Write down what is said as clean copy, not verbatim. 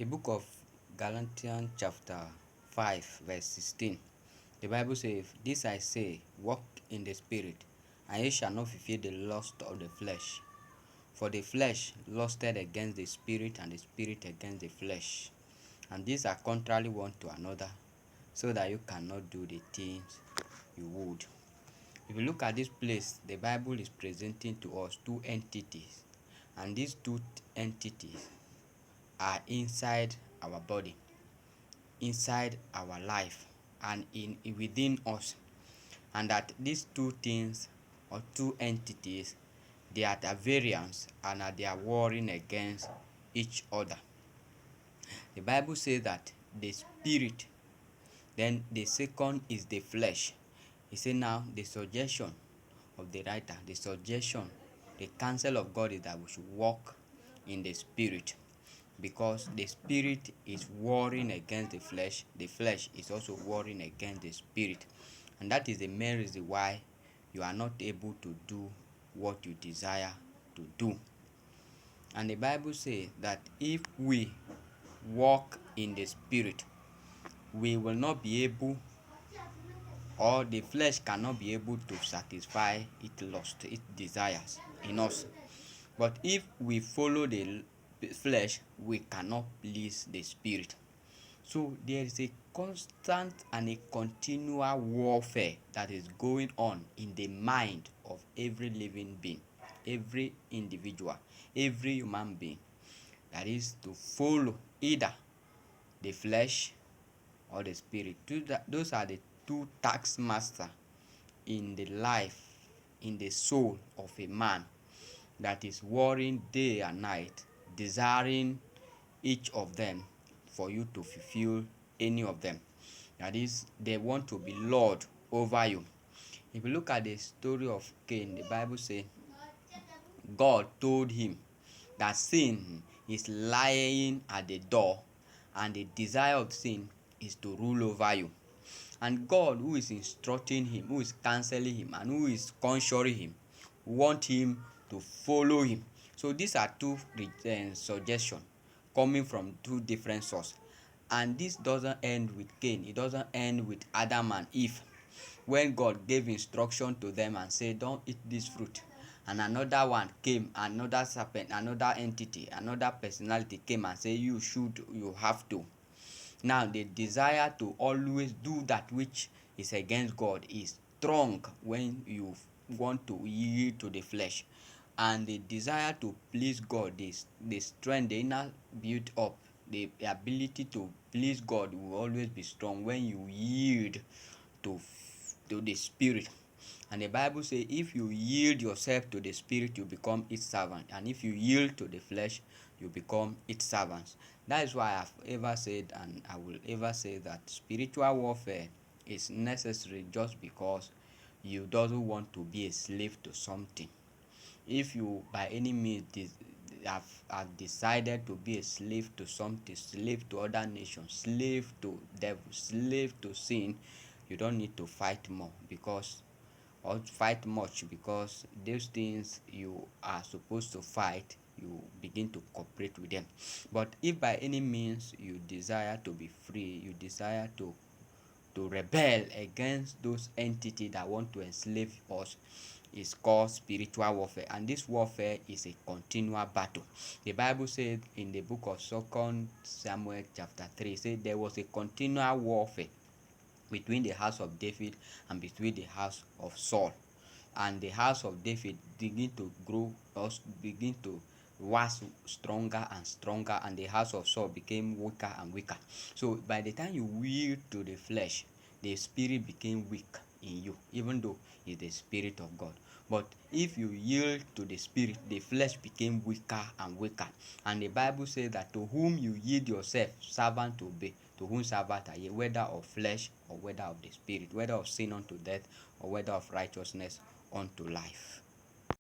The book of Galatians chapter 5 verse 16. The Bible says, "This I say, walk in the spirit, and ye shall not fulfill the lust of the flesh. For the flesh lusted against the spirit, and the spirit against the flesh. And these are contrary one to another, so that you cannot do the things you would." If you look at this place, the Bible is presenting to us two entities, and these two entities are inside our body, inside our life, and within us. And that these two things or two entities, they are at variance and they are warring against each other. The Bible says that the spirit, then the second is the flesh. He said now the suggestion of the writer, the counsel of God is that we should walk in the spirit, because the spirit is warring against the flesh is also warring against the spirit. And that is the main reason why you are not able to do what you desire to do. And the Bible says that if we walk in the spirit, we will not be able, or the flesh cannot be able to satisfy its lust, its desires in us. But if we follow the flesh, we cannot please the spirit. So there is a constant and a continual warfare that is going on in the mind of every living being, every individual, every human being. That is to follow either the flesh or the spirit. Those are the two taskmasters in the life, in the soul of a man, that is warring day and night, desiring each of them for you to fulfill any of them. That is, they want to be Lord over you. If you look at the story of Cain, the Bible says God told him that sin is lying at the door, and the desire of sin is to rule over you. And God, who is instructing him, who is counseling him, and who is conjuring him, want him to follow him. So these are two suggestions coming from two different sources. And this doesn't end with Cain. It doesn't end with Adam and Eve, when God gave instruction to them and said, "Don't eat this fruit." And another one came, another serpent, another entity, another personality came and said, you have to. Now the desire to always do that which is against God is strong when you want to yield to the flesh. And the desire to please God, the strength, the inner build up, the ability to please God will always be strong when you yield to the spirit. And the Bible says, if you yield yourself to the spirit, you become its servant. And if you yield to the flesh, you become its servants. That is why I've ever said, and I will ever say, that spiritual warfare is necessary, just because you doesn't want to be a slave to something. If you by any means have decided to be a slave to something, slave to other nations, slave to devil, slave to sin, you don't need to fight more, because or fight much, because those things you are supposed to fight, you begin to cooperate with them. But if by any means you desire to be free, you desire to rebel against those entities that want to enslave us, is called spiritual warfare. And this warfare is a continual battle. The Bible said in the book of 2 Samuel chapter 3, said there was a continual warfare between the house of David and between the house of Saul. And the house of David begin to grow, begin to was stronger and stronger, and the house of Saul became weaker and weaker. So by the time you yield to the flesh, the spirit became weak in you, even though it's the spirit of God. But if you yield to the spirit, the flesh became weaker and weaker. And the Bible says that to whom you yield yourself, servant to obey, to whom servant are ye, whether of flesh or whether of the spirit, whether of sin unto death or whether of righteousness unto life.